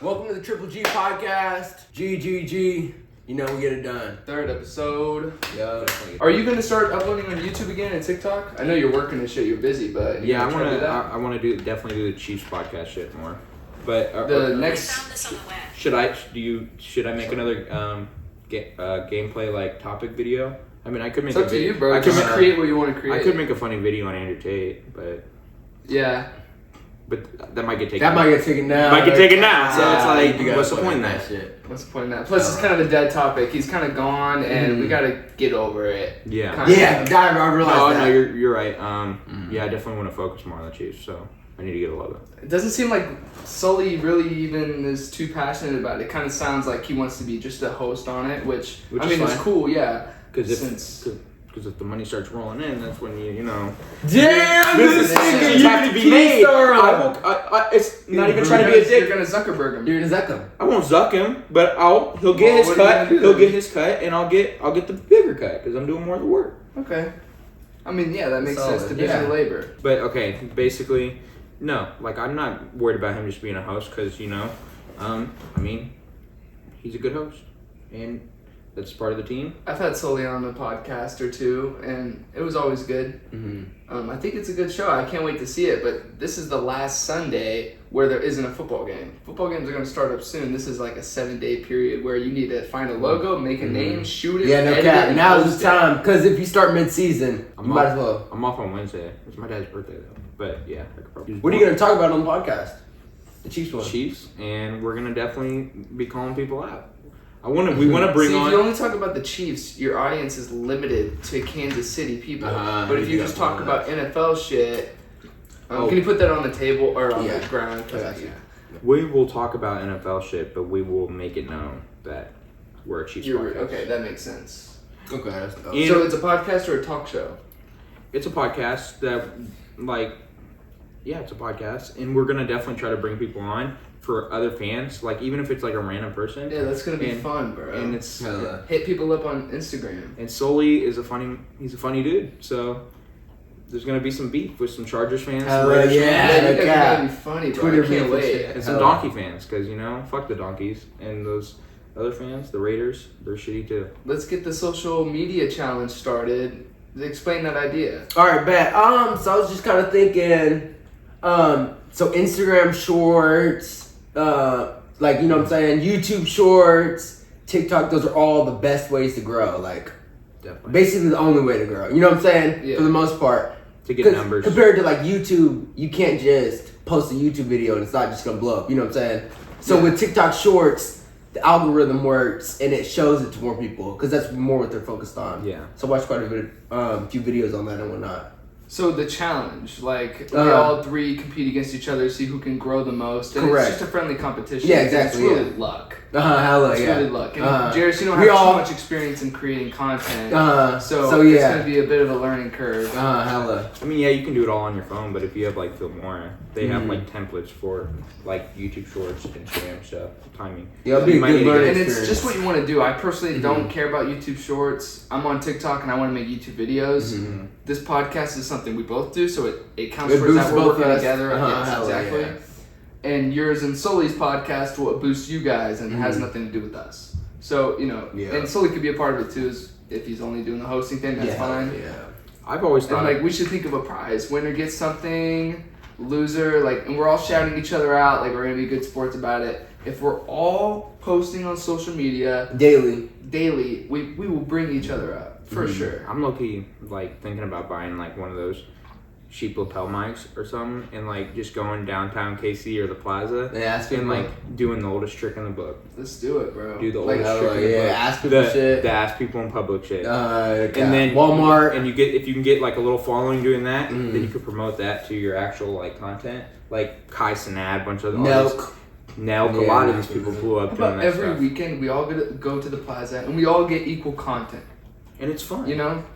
Welcome to the Triple G podcast. GGG. You know we get it done. Third episode. Yeah. Are you gonna start uploading on YouTube again and TikTok? I know you're working and shit. You're busy, but yeah, I want to definitely do the Chiefs podcast shit more. But the next. Found this on the web. Should I make another gameplay like topic video? I mean, I could make It's up to you, bro. Just create what you want to create. I could make a funny video on Andrew Tate, but yeah. But that might get taken. That might get taken now. Might get taken now. So it's like, what's what's the point in that shit? What's the point in that? Plus, it's kind of a dead topic. He's kind of gone, and we gotta get over it. Yeah. I realized that. No, you're right. Yeah, I definitely want to focus more on the Chiefs, so I need to get a logo. It doesn't seem like Sully really even is too passionate about it. It kind of sounds like he wants to be just a host on it, which I mean, it's cool, yeah. Because if the money starts rolling in, that's when you know. Damn, this decisions have to be made. It's not even trying to be a dick. You're gonna Zuckerberg him. You're gonna Zuck him. I won't Zuck him, but he'll get his cut. He'll get his cut, and I'll get the bigger cut because I'm doing more of the work. Okay. I mean, yeah, that makes sense. Division of labor. But okay, basically, no. Like I'm not worried about him just being a host because I mean, he's a good host, and that's part of the team. I've had Sully on the podcast or two, and it was always good. Mm-hmm. I think it's a good show. I can't wait to see it, but this is the last Sunday where there isn't a football game. Football games are going to start up soon. This is like a 7-day period where you need to find a logo, make a name, shoot it, edit it. Now's the time, because if you start mid-season, you might as well. I'm off on Wednesday. It's my dad's birthday, though. But yeah, I could probably. What are you going to talk about on the podcast? The Chiefs one. Chiefs, and we're going to definitely be calling people out. We want to bring See, on. if you only talk about the Chiefs, your audience is limited to Kansas City people. But if you just talk about NFL shit, can you put that on the table or on the ground? We will talk about NFL shit, but we will make it known that we're a Chiefs podcast. Okay, that makes sense. Okay. So it's a podcast or a talk show? It's a podcast that, it's a podcast, and we're gonna definitely try to bring people on for other fans, like even if it's like a random person. Yeah, that's gonna be fun, bro. And it's hit people up on Instagram. And Sully is he's a funny dude. So there's gonna be some beef with some Chargers fans. You guys are gonna be funny, bro. Twitter I can't wait. And some Donkey fans, because fuck the Donkeys and those other fans, the Raiders, they're shitty too. Let's get the social media challenge started. Explain that idea. All right, bet. So I was just kind of thinking, so Instagram Shorts. You know what I'm saying? YouTube Shorts, TikTok, those are all the best ways to grow. Definitely. Basically the only way to grow. You know what I'm saying? Yeah. For the most part. To get numbers. Compared to YouTube, you can't just post a YouTube video and it's not just going to blow up. You know what I'm saying? So with TikTok Shorts, the algorithm works and it shows it to more people because that's more what they're focused on. Yeah. So I watched quite a few videos on that and whatnot. So the challenge, we all three compete against each other, see who can grow the most. And correct. It's just a friendly competition. Yeah, exactly. It's really luck. Hella, it's yeah. really luck. And Jairus, you don't have too much experience in creating content. So it's going to be a bit of a learning curve. Hella. I mean, yeah, you can do it all on your phone, but if you have Filmora, they have templates for YouTube Shorts, Instagram stuff, timing. Yeah, it'll be a good learning And experience. it's just what you want to do. I personally don't care about YouTube Shorts. I'm on TikTok and I want to make YouTube videos. This podcast is something we both do, so it counts for that we're working together. Yes, exactly. Yeah. And yours and Sully's podcast will boost you guys and has nothing to do with us. So, and Sully could be a part of it too, if he's only doing the hosting thing, that's fine. Yeah. I've always thought we should think of a prize. Winner gets something, loser, and we're all shouting each other out, we're gonna be good sports about it. If we're all posting on social media daily, we will bring each other up for sure. I'm low-key thinking about buying one of those cheap lapel mics or something and just going downtown KC or the Plaza and doing the oldest trick in the book. Let's do it, bro. Do the oldest trick in the book. Ask people shit. The ask people in public shit. And then Walmart. And if you can get a little following doing that, then you could promote that to your actual content. Kai Sinad, a bunch of Nelk, a lot of these people blew up doing that every weekend we all go to the Plaza and we all get equal content. And it's fun.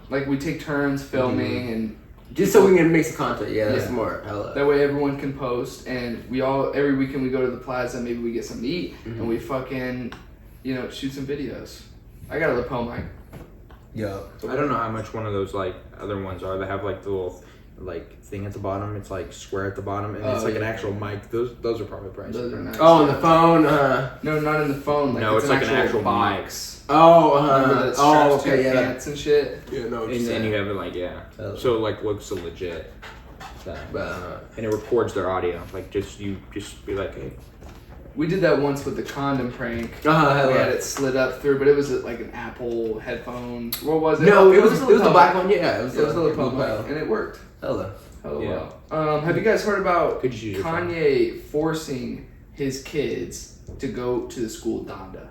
We take turns filming and just so we can make some content. Yeah, that's smart. Hella. That way everyone can post and every weekend we go to the Plaza, maybe we get some to eat and we fucking, shoot some videos. I got a lapel mic. Yeah. I don't know how much one of those other ones are. They have the little like thing at the bottom. It's like square at the bottom, and it's like an actual mic. Those are probably priced. Those are nice. Oh, on the phone. No, not in the phone. Like, no, it's like an actual box. Oh, okay, yeah. Pants and shit. Yeah, no. And then you have it like so it like looks legit. And it records their audio. Like just be like, hey. We did that once with the condom prank. We Hello. had it slid up through, but it was like an Apple headphone. What was it? No, it was the black one. Yeah, it was the the lapel blue mic, and it worked. Hello. Well. Have you guys heard about Could you use Kanye forcing his kids to go to the school Donda?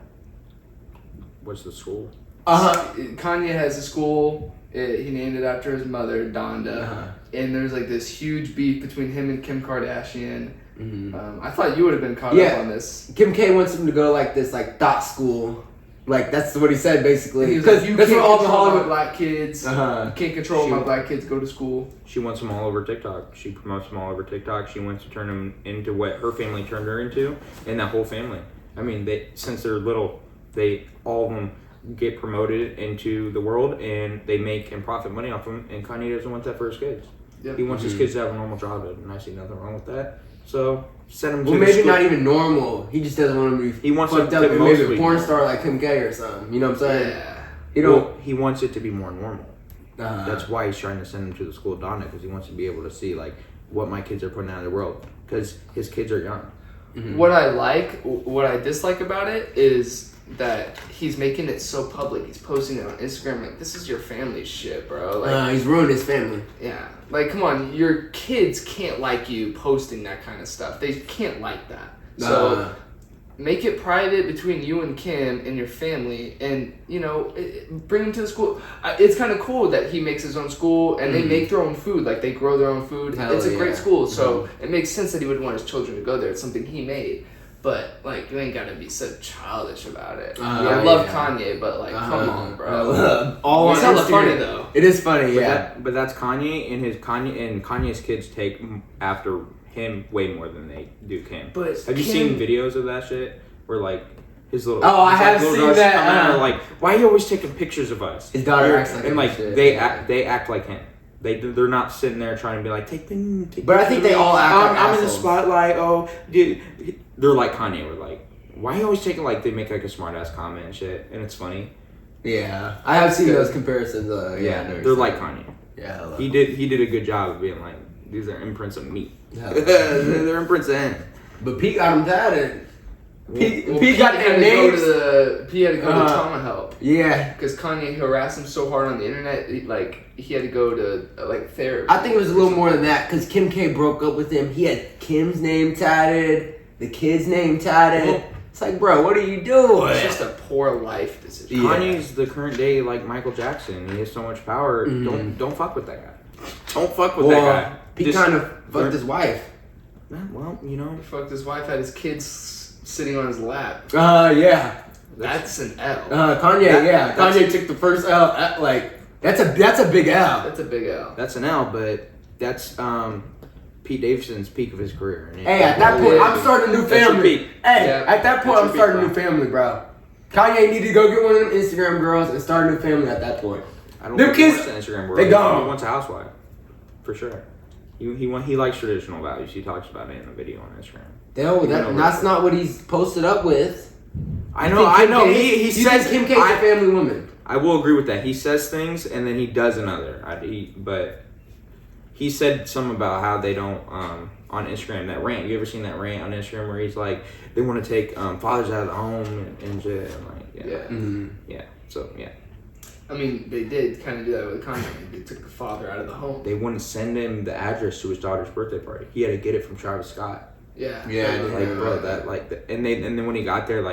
What's the school? Kanye has a school. He named it after his mother, Donda. And there's like this huge beef between him and Kim Kardashian. Mm-hmm. I thought you would have been caught up on this. Kim K wants him to go like this, like thought school. Like that's what he said basically. Because like, you that's can't what all the control my Hollywood black kids. You can't control my black kids go to school. She wants them all over TikTok. She promotes them all over TikTok. She wants to turn them into what her family turned her into, and that whole family. I mean, since they're little, all of them get promoted into the world, and they make and profit money off them. And Kanye doesn't want that for his kids. Yep. He wants his kids to have a normal childhood, and I see nothing wrong with that. So send him to maybe school. Not even normal. He just doesn't want him to be. He wants fucked to up and maybe a porn normal. star like Kim K or something. You know what I'm saying? Yeah. He wants it to be more normal. That's why he's trying to send him to the school of Donna, because he wants to be able to see like what my kids are putting out in the world, because his kids are young. Mm-hmm. What I dislike about it is that he's making it so public. He's posting it on Instagram like, this is your family's shit, bro. Like, he's ruined his family. Yeah. Like, come on, your kids can't like you posting that kind of stuff. They can't like that. So make it private between you and Kim and your family, and bring them to the school. It's kind of cool that he makes his own school, and they make their own food. Like, they grow their own food. It's a great school, so it makes sense that he would want his children to go there. It's something he made. But, like, you ain't gotta be so childish about it. I love Kanye, but, like, come on, bro. It's hella funny, though. It is funny, yeah. But that's Kanye, and Kanye's kids take after him way more than they do Kim. But have you seen videos of that shit? Where, like, his little... I have seen that. Like, why are you always taking pictures of us? His daughter acts like him. And, like, they act like him. They're not sitting there trying to be like, take But I think they all act like I'm in the assholes. spotlight, dude. They're like Kanye. We're like, why are you always taking, like, they make like a smart ass comment and shit, and it's funny. Yeah, I have seen those comparisons. They're like Kanye. Yeah, he did a good job of being like, these are imprints of me. They're imprints of him. But Pete got him tatted. Pete got had names. He had to go to trauma help. Yeah, because Kanye harassed him so hard on the internet. He had to go to therapy. I think it was a little more than that, because Kim K broke up with him. He had Kim's name tatted, the kid's name tatted. Well, it's like, bro, what are you doing? It's just a poor life decision. Kanye's the current day like Michael Jackson. He has so much power. Don't fuck with that guy. Don't fuck with that guy. Pete kind of fucked his wife. Well, He fucked his wife, had his kids sitting on his lap. Yeah. That's an L. Kanye, Kanye took the first L. That's a big L. That's a big L. That's an L, but that's Pete Davidson's peak of his career. Hey, at that point, I'm starting a new family. At that point, I'm starting a new family, bro. Kanye needed to go get one of them Instagram girls and start a new family at that point. I don't think he wants an Instagram girl. They gone. He wants a housewife, for sure. He likes traditional values. He talks about it in a video on Instagram. That's not what he's posted up with. I know. He says Kim K's a family woman. I will agree with that. He says things and then he does another. But he said something about how they don't on Instagram, that rant. You ever seen that rant on Instagram where he's like, they want to take fathers out of the home and shit? And like, yeah. So yeah. I mean, they did kind of do that with Kanye. They took the father out of the home. They wouldn't send him the address to his daughter's birthday party. He had to get it from Travis Scott. Yeah. Bro, and then when he got there,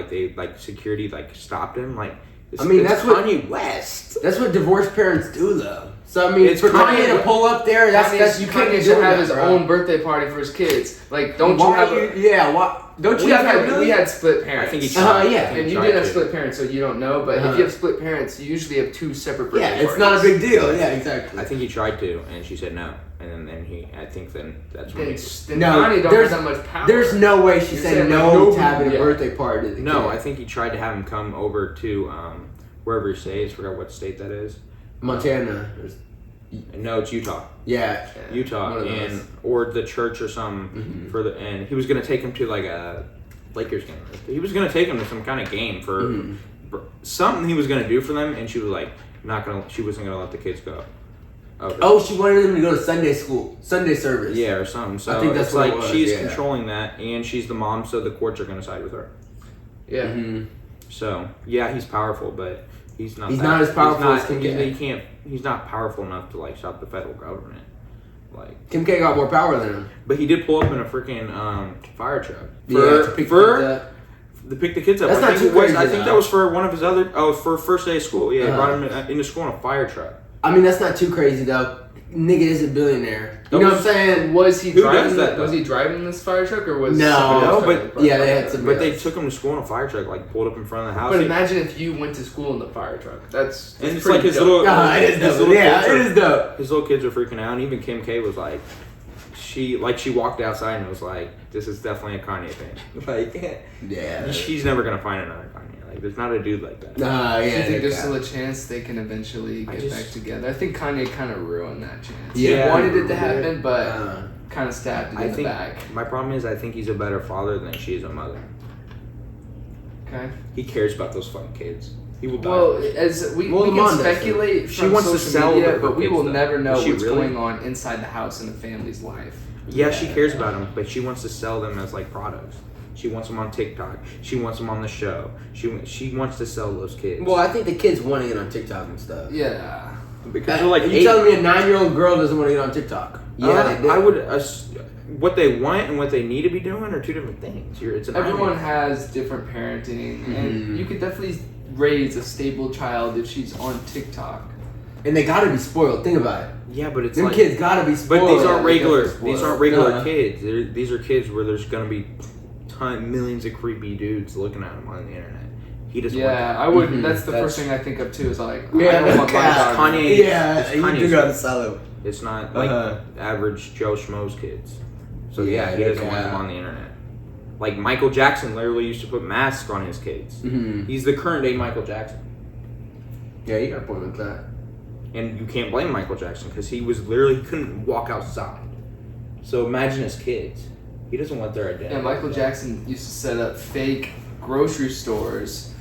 security stopped him. That's Kanye West. That's what divorced parents do, though. So I mean, it's for Kanye to pull up there, that's you can't should have his own birthday party for his kids. Like, don't you have? We had split parents. I think he tried. And you didn't have split parents, so you don't know. But if you have split parents, you usually have two separate birthday parties. It's not a big deal. Yeah, exactly. I think he tried to, and she said no. And then I think that's when Kanye don't have that much power. There's no way she said no to having a birthday party. No, I think he tried to have him come over to wherever he stays. Forgot what state that is. Montana. No, it's Utah. Yeah. Utah or the church or something and he was gonna take him to like a Lakers game. He was gonna take him to some kind of game for something he was gonna do for them, and she was like she wasn't gonna let the kids go. She wanted them to go to Sunday service. Yeah, or something. So I think that's like she's controlling that, and she's the mom, so the courts are gonna side with her. Yeah. Mm-hmm. So yeah, he's powerful, but he's not. He's not as powerful as Kim K. K. He's not powerful enough to like stop the federal government. Like Kim K got more power than him. But he did pull up in a freaking fire truck to pick the kids up. That's not too crazy. I think that was for one of his other. For first day of school. Yeah, he brought him into school in a fire truck. I mean, that's not too crazy though. Nigga is a billionaire. You know what I'm saying? Was he driving? Was he driving this fire truck or was but yeah, they had some. But they took him to school in a fire truck, like pulled up in front of the house. But imagine if you went to school in the fire truck. It's like his little. It is dope. His little kids are freaking out, and even Kim K was like, she walked outside and was like, "This is definitely a Kanye thing." Like, yeah, she's never gonna find another Kanye. Like, there's not a dude like that. Nah, yeah. Do you think there's still a chance they can eventually get back together? I think Kanye kind of ruined that chance. Yeah, he wanted it to happen, but kind of stabbed it in the back. My problem is, I think he's a better father than she is a mother. Okay. He cares about those fucking kids. He will die. Well, as we can speculate she wants to sell media, but we will never know what's really? going on inside the house in the family's life. Yeah, she cares about them, but she wants to sell them as like products. She wants them on TikTok. She wants them on the show. She wants to sell those kids. Well, I think the kids want to get on TikTok and stuff. Yeah. Because they're like, you telling me a 9-year-old girl doesn't want to get on TikTok? Yeah, I would. What they want and what they need to be doing are two different things. Everyone has different parenting, and you could definitely raise a stable child if she's on TikTok. And they gotta be spoiled. Think about it. Yeah, but it's them kids gotta be spoiled. But these aren't regular. These aren't regular kids. These are kids where there's gonna be millions of creepy dudes looking at them on the internet. He doesn't. Yeah, I wouldn't. That's the first thing I think of too. Is like, I don't want my dog. Kanye. Yeah, you do gotta sell him. It's not like average Joe Schmo's kids. So yeah, he doesn't want them on the internet. Like Michael Jackson literally used to put masks on his kids. Mm-hmm. He's the current day Michael Jackson. Yeah, you got a point with that. And you can't blame Michael Jackson because he couldn't walk outside. So imagine his kids. He doesn't want their identity. Yeah, Michael Jackson used to set up fake grocery stores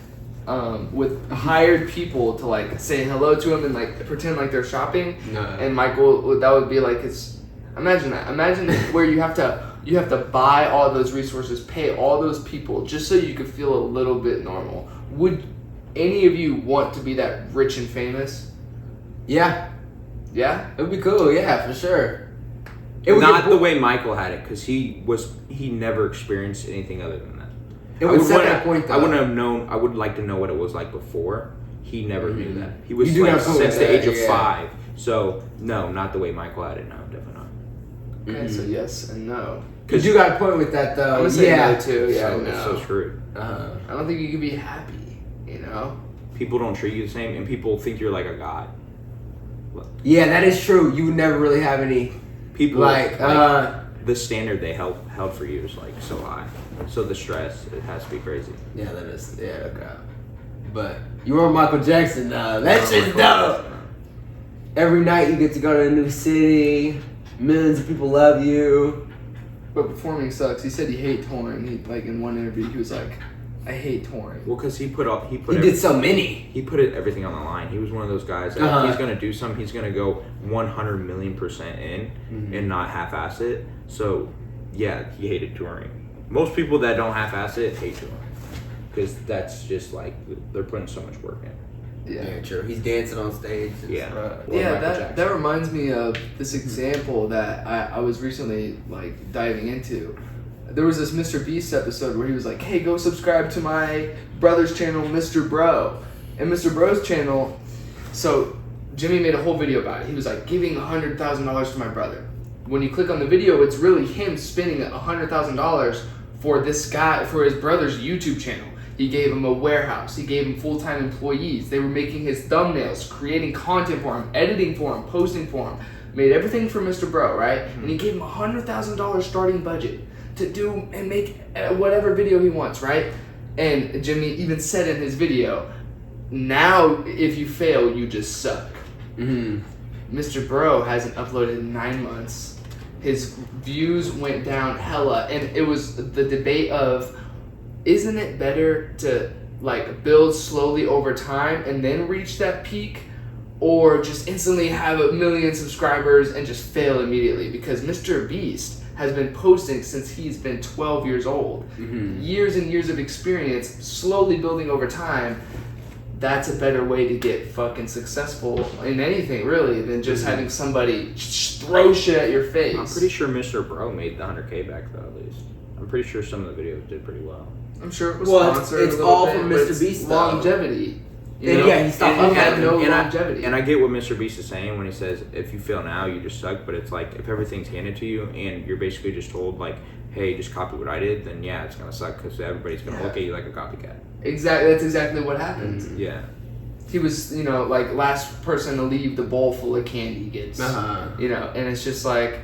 with hired people to like say hello to him and like pretend like they're shopping. And Michael, that would be like his. Imagine that. Imagine where you have to buy all those resources, pay all those people just so you could feel a little bit normal. Would any of you want to be that rich and famous? Yeah. Yeah? It would be cool, yeah, for sure. It not the way Michael had it, because he never experienced anything other than that. It would set that point though. I wouldn't have known. I would like to know what it was like before. He never knew that. He was like since the age of 5. So no, not the way Michael had it. No, definitely not. Okay, so yes and no. Because you got a point with that though. I'm gonna say no too. Yeah, It's so screwed. I don't think you can be happy. You know. People don't treat you the same, and people think you're like a god. Yeah, that is true. You would never really have any people like the standard they held for you is like so high. So the stress, it has to be crazy. Yeah, that is. Yeah, okay. But you were Michael Jackson now. That shit's dope. Every night you get to go to a new city. Millions of people love you. But performing sucks. He said he hates touring. He like in one interview he was like, I hate touring. Well, because he did so many. He put everything on the line. He was one of those guys that if he's gonna do something, he's gonna go 100,000,000% in and not half-ass it. So, yeah, he hated touring. Most people that don't half-ass it hate touring because that's just like they're putting so much work in. Yeah, true. He's dancing on stage. That reminds me of this example that I was recently like diving into. There was this Mr. Beast episode where he was like, hey, go subscribe to my brother's channel, Mr. Bro. And Mr. Bro's channel, so Jimmy made a whole video about it. He was like, giving $100,000 to my brother. When you click on the video, it's really him spending $100,000 for this guy, for his brother's YouTube channel. He gave him a warehouse. He gave him full-time employees. They were making his thumbnails, creating content for him, editing for him, posting for him. Made everything for Mr. Bro, right? And he gave him $100,000 starting budget to do and make whatever video he wants, right? And Jimmy even said in his video, now if you fail, you just suck. Mm-hmm. Mr. Bro hasn't uploaded in 9 months. His views went down hella, and it was the debate of, isn't it better to like build slowly over time and then reach that peak, or just instantly have 1 million subscribers and just fail immediately? Because Mr. Beast has been posting since he's been 12 years old. Years and years of experience, slowly building over time. That's a better way to get fucking successful in anything, really, than just having somebody throw shit at your face. I'm pretty sure Mr. Bro made the 100K back, though, at least. I'm pretty sure some of the videos did pretty well. I'm sure it was sponsored. It's all from Mr. Beast, though. Longevity. You know? Yeah, he stopped having no longevity. And I get what Mr. Beast is saying when he says, if you fail now, you just suck. But it's like, if everything's handed to you and you're basically just told, like, hey, just copy what I did, then yeah, it's going to suck because everybody's going to look at you like a copycat. Exactly. That's exactly what happened. Yeah. He was, you know, like, last person to leave the bowl full of candy gets, you know, and it's just like,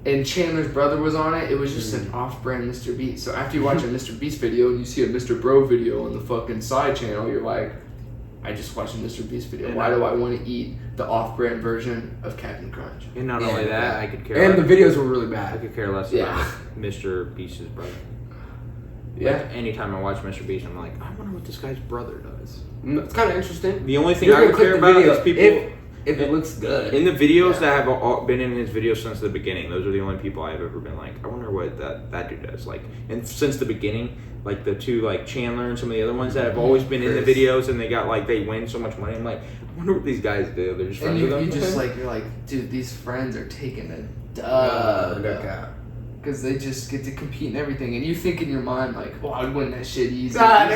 and Chandler's brother was on it. It was just an off-brand Mr. Beast. So after you watch a Mr. Beast video and you see a Mr. Bro video on the fucking side channel, you're like, I just watched a Mr. Beast video. Why do I want to eat the off-brand version of Captain Crunch? And not only that, I could care and less. the videos were really bad. I could care less about Mr. Beast's brother. Yeah. Like, anytime I watch Mr. Beast, I'm like, I wonder what this guy's brother does. It's kind of interesting. The only thing I would care about is people... If it looks good. In the videos that have all been in his videos since the beginning, those are the only people I've ever been like, I wonder what that dude does. Like, and since the beginning, like the two, like Chandler and some of the other ones that have always been in the videos and they got like, they win so much money. I'm like, I wonder what these guys do. They're just friends with them. You just like, you're like, dude, these friends are taking a dub. Because they just get to compete and everything. And you think in your mind, like, oh, I'd win that shit easy. I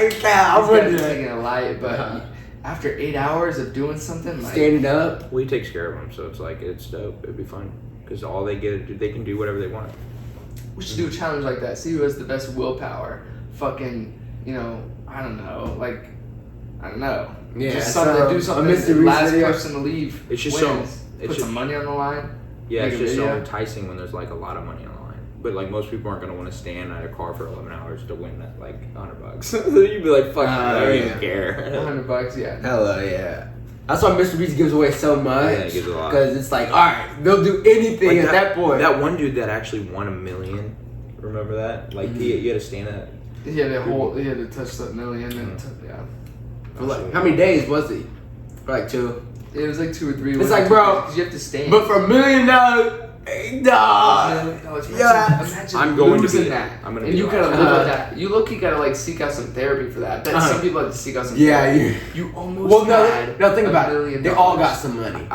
wouldn't taking it light, but after 8 hours of doing something, like standing up, well, he takes care of them, so it's like it's dope. It'd be fun because all they get, they can do whatever they want. We should do a challenge like that. See who has the best willpower. Fucking, you know, I don't know, like, I don't know. Yeah, just something. Do something. Mr. Last video. person to leave. It's just wins. Put some money on the line. Yeah, it's just so enticing when there's like a lot of money on the line. But like most people aren't gonna want to stand at a car for 11 hours to win that like $100. So you'd be like, fuck, I don't even care. $100, yeah. Hella yeah. That's why Mr. Beast gives away so much. Yeah, he gives a lot. Because it's like, all right, they'll do anything like at that point. That one dude that actually won $1 million. Remember that? Like he had to stand at. He had to touch that million and For like, how many days was he? For like 2. It was like 2 or 3. It's like, bro, because you have to stand. But for $1 million, imagine I'm going losing to be that. I'm gonna and be you gotta live with that. You look, you gotta like seek out some therapy for that. But some people have to seek out some therapy. You almost no, think about it. They all got some money.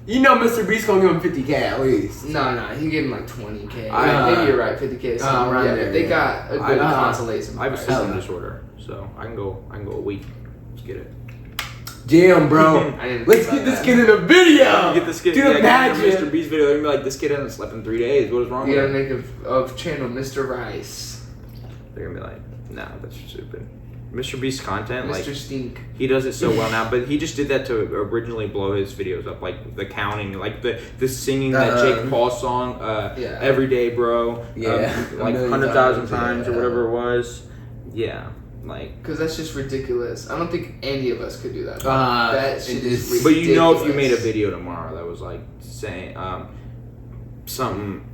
You know, Mr. Beast gonna give him $50K at least. No, he gave him like $20K. Maybe you're right, $50K. They got a good consolation. I have a sleeping disorder, so I can go a week. Let's get it. Damn, bro. Let's get this kid in a video. Get this kid. Dude, imagine. Mr. Beast video. They're gonna be like, this kid hasn't slept in 3 days. What is wrong with him? You gotta make of channel Mr. Rice. They're gonna be like, nah, that's stupid. Mr. Beast content, Mr. like Stink. He does it so well now, but he just did that to originally blow his videos up, like the counting, like the singing that Jake Paul song, "Every Day, Bro," like 100,000 times or whatever it was. Yeah. Like, because that's just ridiculous. I don't think any of us could do that. That shit is ridiculous. But you know, if you made a video tomorrow that was like saying something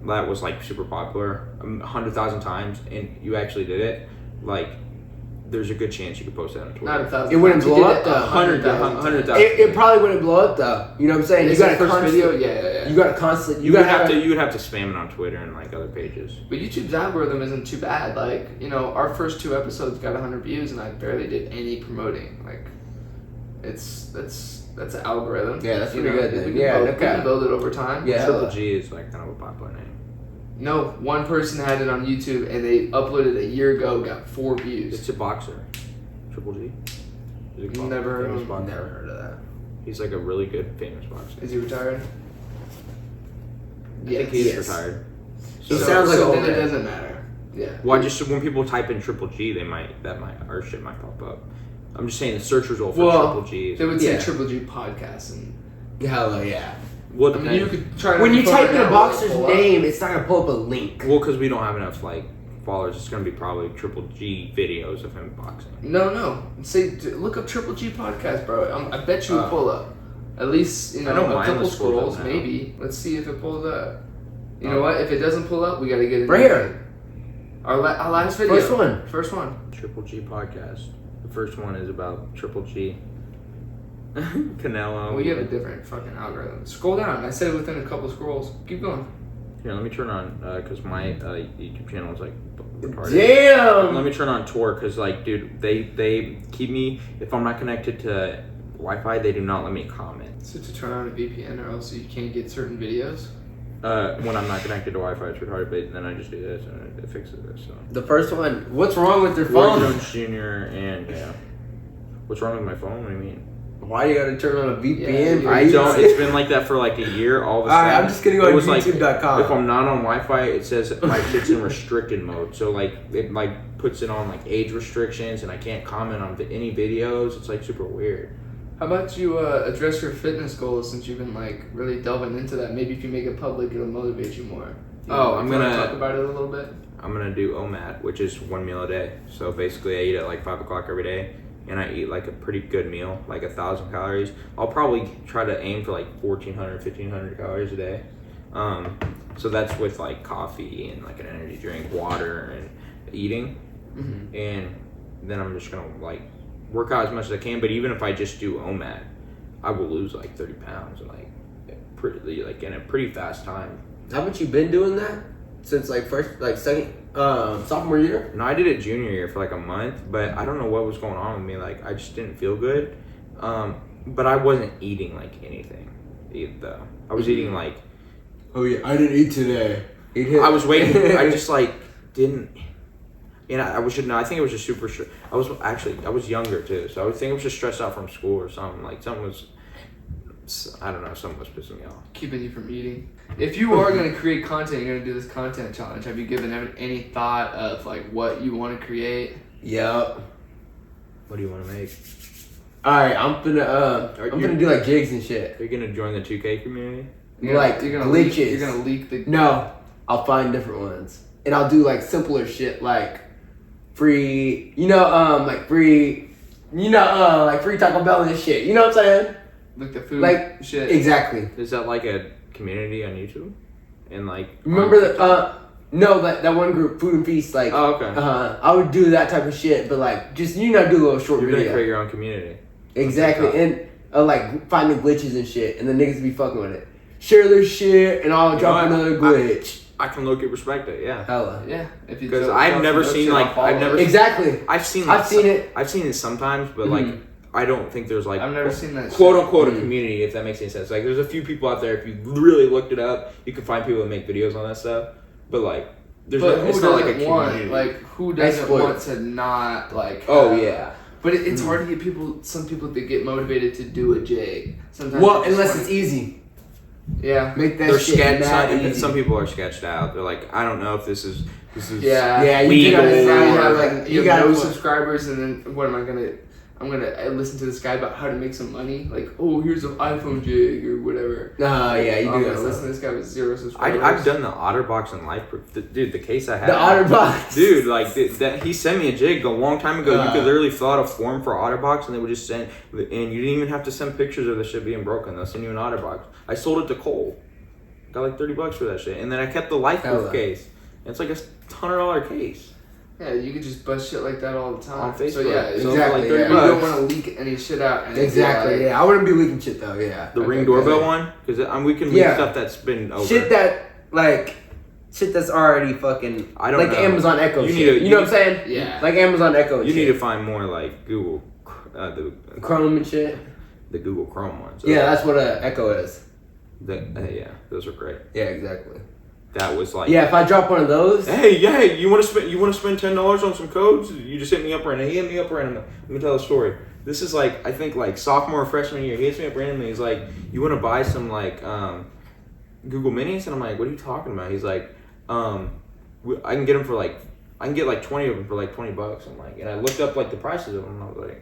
that was like super popular 100,000 times, and you actually did it, like, there's a good chance you could post that on Twitter. Not 1,000. It wouldn't blow up though. 100,000. It probably wouldn't blow up though. You know what I'm saying? You got a first video, yeah. You got to constantly. You would have to spam it on Twitter and like other pages. But YouTube's algorithm isn't too bad. Like, you know, our first 2 episodes got 100 views, and I barely did any promoting. Like, that's an algorithm. Yeah, that's pretty good. Then. We can build it over time. Yeah, Triple G is like kind of a popular name. No, one person had it on YouTube and they uploaded a year ago, got 4 views. It's a boxer. Triple G. Never heard of him. Never heard of that. He's like a really good famous boxer. Is he retired? I think he is retired. He sounds like then it doesn't matter. Yeah. Well, just when people type in Triple G, our shit might pop up. I'm just saying the search result for Triple G. They would say Triple G podcast and. Hell yeah. Well, I mean, you could try. When you type in a boxer's name, it's not gonna pull up a link. Well, because we don't have enough like followers, it's gonna be probably Triple G videos of him boxing. No. Say, look up Triple G podcast, bro. I bet you would pull up. At least, you know, I know a mine couple was pulled up scrolls, now. maybe. Let's see if it pulls up. You know what? If it doesn't pull up, we gotta get it Right here. Our last video. First one. Triple G podcast. The first one is about Triple G. Canelo. Well, you have a different fucking algorithm. Scroll down. I said it within a couple scrolls. Keep going. Here, let me turn on, because my YouTube channel is like retarded. Damn. Let me turn on Tor, because like, dude, they keep me, if I'm not connected to Wi-Fi, they do not let me comment. So to turn on a VPN or else you can't get certain videos? When I'm not connected to Wi-Fi, it's retarded, but then I just do this and it fixes it, so. The first one. What's wrong with your Roy phone? Jones Jr. and, yeah. What's wrong with my phone? What do you mean? Why you gotta turn on a VPN? Yeah, I don't. It's been like that for like a year. All of a sudden, Alright, I'm just gonna go it on was like, YouTube.com. if I'm not on Wi-Fi, it says my shit's in restricted mode. So like it like puts it on like age restrictions, and I can't comment on any videos. It's like super weird. How about you address your fitness goals since you've been like really delving into that? Maybe if you make it public, it'll motivate you more. I'm gonna talk about it a little bit. I'm gonna do OMAD, which is 1 meal a day. So basically, I eat at like 5 o'clock every day, and I eat like a pretty good meal, like 1,000 calories. I'll probably try to aim for like 1,400, 1,500 calories a day. So that's with like coffee and like an energy drink, water, and eating. Mm-hmm. And then I'm just gonna like work out as much as I can. But even if I just do OMAD, I will lose like 30 pounds in like in a pretty fast time. Haven't you been doing that since like sophomore year? No, I did it junior year for like a month, but I don't know what was going on with me. Like I just didn't feel good. But I wasn't eating like anything though. I was eating like. Oh yeah, I didn't eat today. I was waiting. I just like didn't. And I think it was just super. I was younger too, so I think I was just stressed out from school or something. Like something was. I don't know. Something was pissing me off. Keeping you from eating. If you are going to create content, you're going to do this content challenge. Have you given any thought of like what you want to create? Yep. What do you want to make? Alright, I'm gonna do like jigs and shit. Are you gonna join the 2K community? You're gonna glitches. You're gonna leak the. No, I'll find different ones, and I'll do like simpler shit like free. Like free Taco Bell and shit. You know what I'm saying? Like the food. Like shit. Exactly. Is that like a community on YouTube? And like. Remember that? No, that one group, Food and Feast. Like. Oh, okay. I would do that type of shit, but like just do a little short You're video. gonna create your own community. Exactly, and like find the glitches and shit, and the niggas be fucking with it. Share their shit, and I'll drop another glitch. I can look at respect it, yeah. Hella. Yeah, if you. Because I've never seen like Exactly. I've seen it. I've seen it sometimes, but like I don't think there's like I've never seen that quote unquote a community, if that makes any sense. Like there's a few people out there, if you really looked it up, you can find people that make videos on that stuff. But like it's not like a community. Who doesn't want to not like? Yeah. But it's hard to get people. Some people that get motivated to do a jig. Sometimes. Well, unless it's easy. Yeah. Make that They're shit sketched. easy. Some people are sketched out. They're like, I don't know if this is. Yeah. You gotta you have got no subscribers, and then what am I gonna? I'm gonna listen to this guy about how to make some money. Like, oh, here's an iPhone jig or whatever. You I'm do gonna that. listen to this guy with 0 subscribers. I've done the OtterBox and LifeProof. Dude, the case I had. The OtterBox. Dude, like that. He sent me a jig a long time ago. You could literally fill out a form for OtterBox, and they would just send. And you didn't even have to send pictures of the shit being broken. They'll send you an OtterBox. I sold it to Cole. Got like $30 for that shit, and then I kept the LifeProof case. And it's like $100 case. Yeah, you could just bust shit like that all the time. On Facebook. So yeah, exactly. You don't want to leak any shit out. Exactly. I wouldn't be leaking shit though. Yeah. The Ring doorbell one, because we can leak stuff that's been over. Shit that's already fucking. I don't know. Amazon Echo. You know what I'm saying? Yeah. Like Amazon Echo. You need to find more like Google, the Chrome and shit. The Google Chrome ones. Yeah, that's what an Echo is. Yeah, those are great. Yeah, exactly. That was like. Yeah, if I drop one of those. Hey, you want to spend $10 on some codes? You just hit me up randomly. He hit me up randomly. Let me tell a story. This is like I think like sophomore or freshman year. He hits me up randomly. He's like, "You want to buy some like Google Minis?" And I'm like, "What are you talking about?" He's like, I can get them for like 20 of them for like $20." I'm like, and I looked up like the prices of them, and I was like,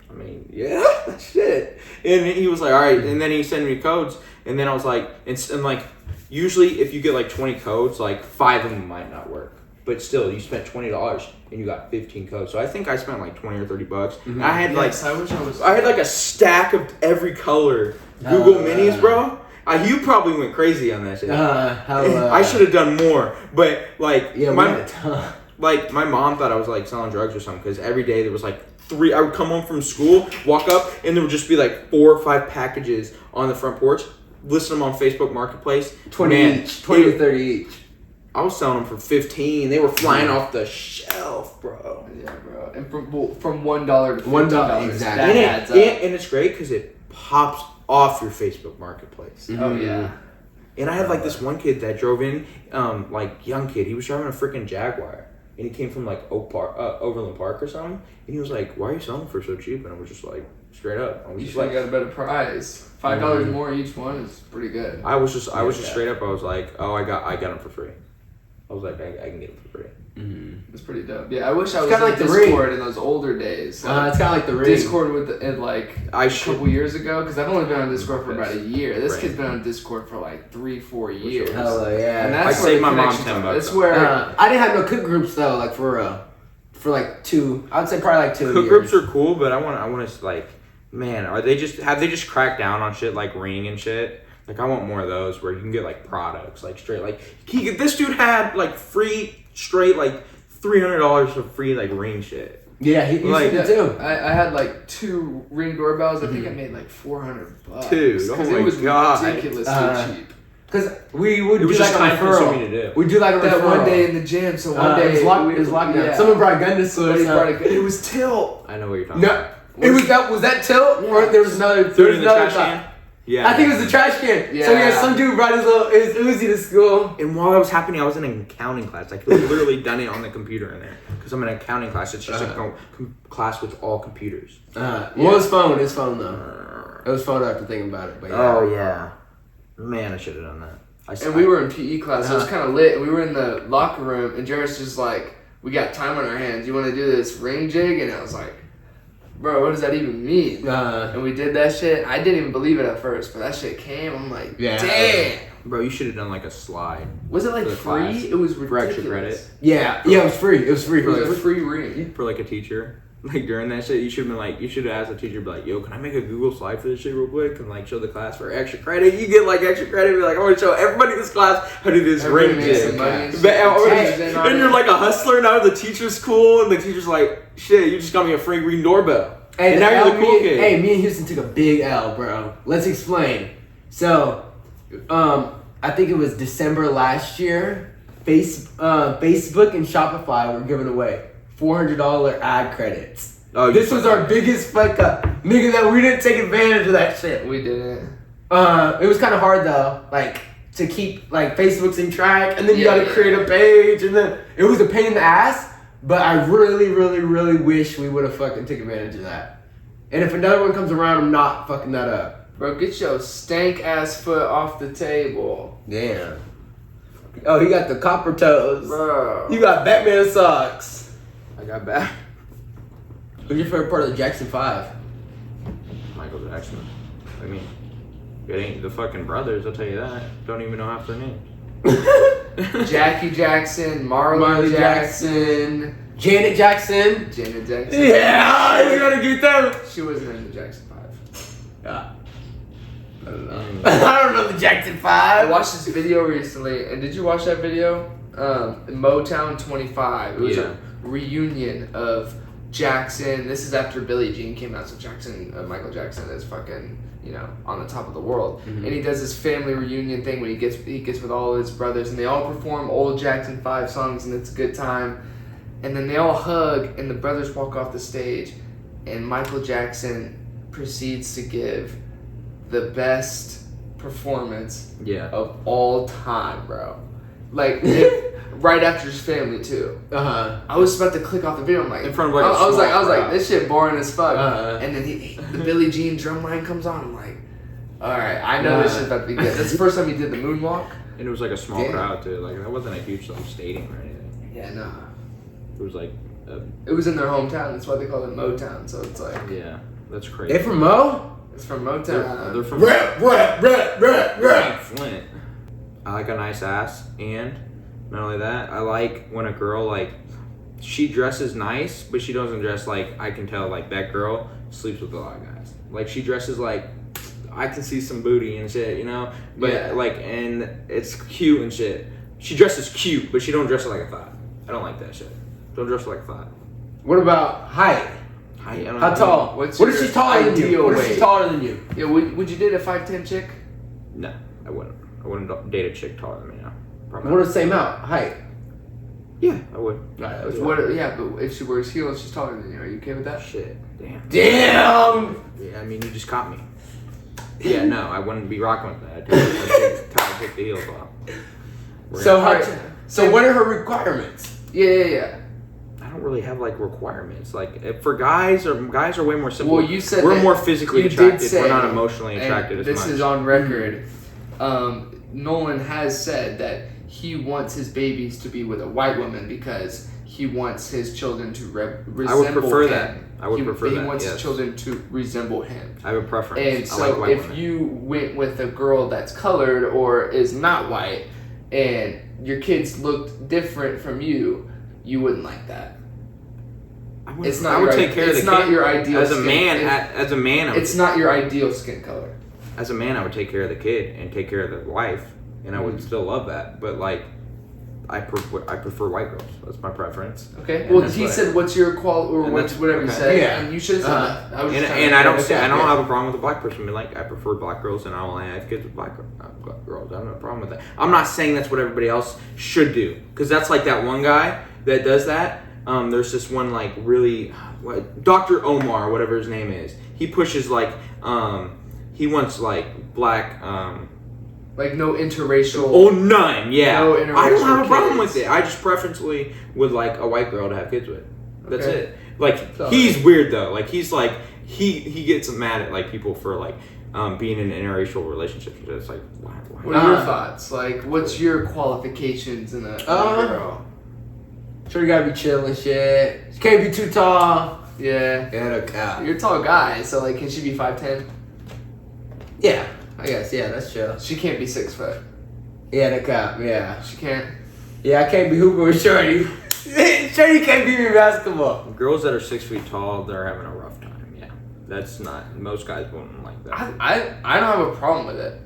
I mean, yeah, shit. And he was like, all right. And then he sent me codes. And then I was like, and like, usually if you get like 20 codes, like 5 of them might not work. but still, you spent $20 and you got 15 codes. So I think I spent like 20 or 30 bucks. Mm-hmm. I had I had like a stack of every color Google Minis, bro. You probably went crazy on that shit. I should have done more, but like my mom thought I was like selling drugs or something because every day there was like 3. I would come home from school, walk up, and there would just be like 4 or 5 packages on the front porch. List them on Facebook Marketplace. 20 to 30 each. I was selling them for 15. They were flying off the shelf, bro. Yeah, bro. And from $1 to $15, exactly. That adds up. And it's great because it pops off your Facebook Marketplace. Mm-hmm. Oh yeah. And I had like this one kid that drove in, like young kid. He was driving a freaking Jaguar, and he came from like Overland Park or something. And he was like, "Why are you selling for so cheap?" And I was just like, straight up, I was You just should like, have got a better price. $5 more each one is pretty good. I was just straight up. I was like, "Oh, I got them for free." I was like, I can get them for free. Mm-hmm. It's pretty dope. Yeah, I wish I was in like Discord in those older days. It's kind of like the Ring. Discord a couple years ago, because I've only been on Discord for about a year. This kid's been on Discord for like 3-4 years. Hell yeah. And that's I where saved my mom $10. That's where I didn't have no cook groups though, like for real. For like 2, I would say probably like 2 Cook years. groups are cool, but I want to like, man, have they just cracked down on shit like Ring and shit? Like I want more of those where you can get like products, like straight, like this dude had like free straight like $300 of free like Ring shit. Yeah, he like it too. I had like 2 Ring doorbells. I think I made like $400. Dude, oh my it was God. ridiculously cheap. Because we would do like a time consuming to referral. do. We do like a That referral. one day in the gym. So one day it was lockdown. Yeah. Someone brought a gun to us. It was Tilt. I know what you're talking No, about. was that Tilt or there was another? Threw it in the another trash can? Yeah. I think it was the trash can. Yeah. So yeah, some dude brought his Uzi to school. And while that was happening, I was in an accounting class. I could have literally done it on the computer in there because I'm in an accounting class. It's just a class with all computers. Well, it was phone. It was phone though. It was phone after thinking about it. But yeah. Oh yeah, man, I should have done that. And we were in PE class, so it was kind of lit. And we were in the locker room, and Jared's just like, "We got time on our hands. You want to do this ring jig?" And I was like, "Bro, what does that even mean?" And we did that shit. I didn't even believe it at first, but that shit came. I'm like, damn. Bro, you should have done like a slide. Was it like for the free? class. It was For ridiculous. extra credit. Yeah, it was free. It was free It for was like a free ring. For like a teacher. Like during that shit, you should have asked the teacher, be like, "Yo, can I make a Google slide for this shit real quick and like show the class for extra credit?" You get like extra credit, be like, "I want to show everybody in this class how to do this ring jig." And you're like a hustler now. The teacher's cool, and the teacher's like, "Shit, you just got me a free Ring doorbell." Hey, and now you're the cool kid. Hey, me and Houston took a big L, bro. Let's explain. So, I think it was December last year. Facebook and Shopify were giving away $400 ad credits. Oh, this was our biggest fuck up, nigga. That we didn't take advantage of that shit. We didn't. It was kind of hard though, like to keep like Facebook's in track, and then you gotta create a page, and then it was a pain in the ass. But I really, really, really wish we would have fucking took advantage of that. And if another one comes around, I'm not fucking that up. Bro, get your stank ass foot off the table. Damn. Oh, he got the copper toes. Bro. You got Batman socks. I got back. Who's your favorite part of the Jackson 5? Michael Jackson. I mean, it ain't the fucking brothers, I'll tell you that. Don't even know half their names. Jackie Jackson, Marley Jackson, Janet Jackson. Janet Jackson. Yeah, you gotta get them. She wasn't in the Jackson 5. Yeah. I don't know. I don't know the Jackson 5. I watched this video recently, and did you watch that video? Motown 25. It was a reunion of Jackson. This is after Billie Jean came out, so Michael Jackson is fucking, on the top of the world. Mm-hmm. And he does this family reunion thing when he gets with all his brothers, and they all perform old Jackson 5 songs, and it's a good time. And then they all hug, and the brothers walk off the stage, and Michael Jackson proceeds to give the best performance of all time, bro. Like, right after his family too. I was about to click off the video. I'm like, in front of like I was like, this shit boring as fuck. And then the Billie Jean drum line comes on. I'm like, all right, I know this shit's about to be good. That's the first time he did the moonwalk. And it was like a small crowd too. Like that wasn't a huge stadium or anything. Yeah, no. It was like. It was in their hometown. That's why they call it Motown. So it's like. Yeah, that's crazy. They from Mo? It's from Motown. They're from rap. Flint. I like a nice ass, and Not only that, I like when a girl, like, she dresses nice, but she doesn't dress like, I can tell, like, that girl sleeps with a lot of guys. Like, she dresses like, I can see some booty and shit, you know? But, like, and it's cute and shit. She dresses cute, but she don't dress like a thought. I don't like that shit. Don't dress like a thought. What about height? Height? I don't How know. tall? What if she's taller than you? What if she's taller than you? Yeah, would you date a 5'10" chick? No, I wouldn't. I wouldn't date a chick taller than me now. Probably. What if the same height? Yeah, I would. Right, but if she wears heels, she's taller than you. Are you okay with that? Shit. Damn. Yeah, I mean, you just caught me. Yeah, no, I wouldn't be rocking with that. I'd take the heels off. So what are her requirements? Yeah. I don't really have like requirements. Like for guys are way more simple. Well, you said we're more physically attracted. We're not emotionally attracted as much. This is on record. Nolan has said that he wants his babies to be with a white woman because he wants his children to resemble I would prefer him. that. I would prefer that. He wants his children to resemble him. I have a preference. And so if you went with a girl that's colored or is not white, and your kids looked different from you, you wouldn't like that. I would take care of the kid. It's not your ideal. As a man, it's not your ideal skin color. As a man, I would take care of the kid and take care of the wife, and I would still love that. But like, I prefer white girls. That's my preference. Okay. Well, he said, "What's your quality?" Or whatever you said. Yeah. And you should have said that. I don't have a problem with a black person. Being like, I prefer black girls, and I only have kids with black girls. I don't have a problem with that. I'm not saying that's what everybody else should do, because that's like that one guy that does that. There's this one like really, Dr. Omar, whatever his name is. He pushes like, he wants like black. Like no interracial. Oh, none. Yeah. No interracial I don't have a problem kids. with it. I just preferentially would like a white girl to have kids with. That's Okay. it. Like he's weird though. Like he's like he gets mad at like people for like being in interracial relationships. It's like why? What are your thoughts? Like, what's your qualifications in a girl? Sure, you gotta be chill and shit. She can't be too tall. Yeah. You're a tall guy, so like, can she be 5'10"? Yeah, I guess. Yeah, that's chill. She can't be 6 foot. Yeah, the cop. Yeah. She can't. Yeah, I can't be hooping with Shorty. Shorty can't beat me in basketball. Girls that are 6 feet tall, they're having a rough time. Yeah, that's not. Most guys wouldn't like that. I don't have a problem with it.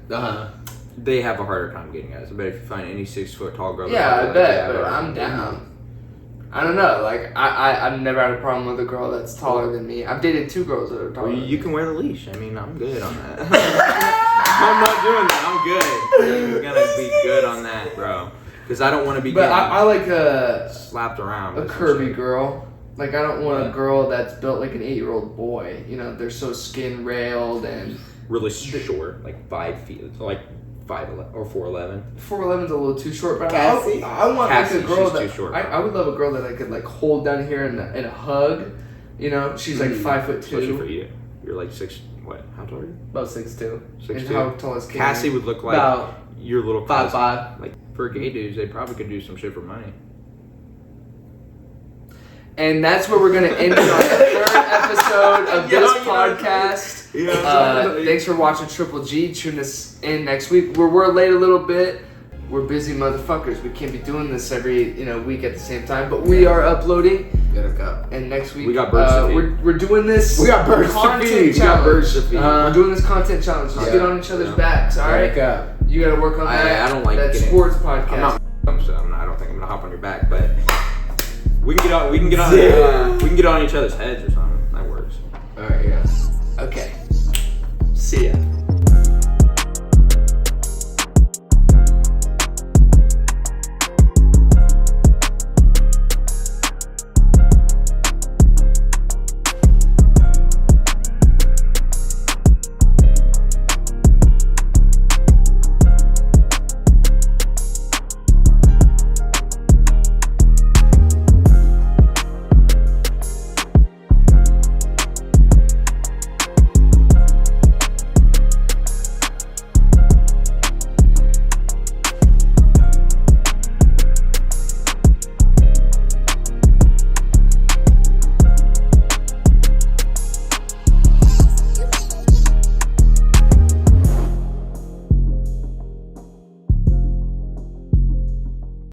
They have a harder time getting guys. I bet if you find any 6 foot tall girl. Yeah, I bet, but I'm down. I don't know. Like I've never had a problem with a girl that's taller than me. I've dated 2 girls that are taller. Well, you can wear the leash. I mean, I'm good on that. I'm not doing that. I'm good. I'm gonna be good on that, bro. Because I don't want to be. But I like a slapped around. A curvy girl. Like I don't want a girl that's built like an 8-year-old boy. You know, they're so skin railed and really short, like 5 feet, like 5'11" or 4'11". 4'11's a little too short, but Cassie? I want Cassie, like a girl she's that too short, I would love a girl that I could like hold down here in a hug. You know, she's like 5'2". Especially for you, you're like 6. What? How tall are you? About 6'2". 6'2". And how tall is Cassie would look like about your little 5'5". Like for gay dudes, they probably could do some shit for money. And that's where we're going to end it on the 3rd episode of this podcast. Thanks for watching Triple G. Tune us in next week. We're late a little bit. We're busy motherfuckers. We can't be doing this every week at the same time, but we are uploading. And next week we got birds to feed. We're doing this. We got birds to feed. We're doing this content challenge. Let's get on each other's backs. All right. You got to work on that. I don't like that sports podcast. I don't think I'm gonna hop on your back, but we can get on each other's heads or something. That works. All right. Yeah. Okay. See ya.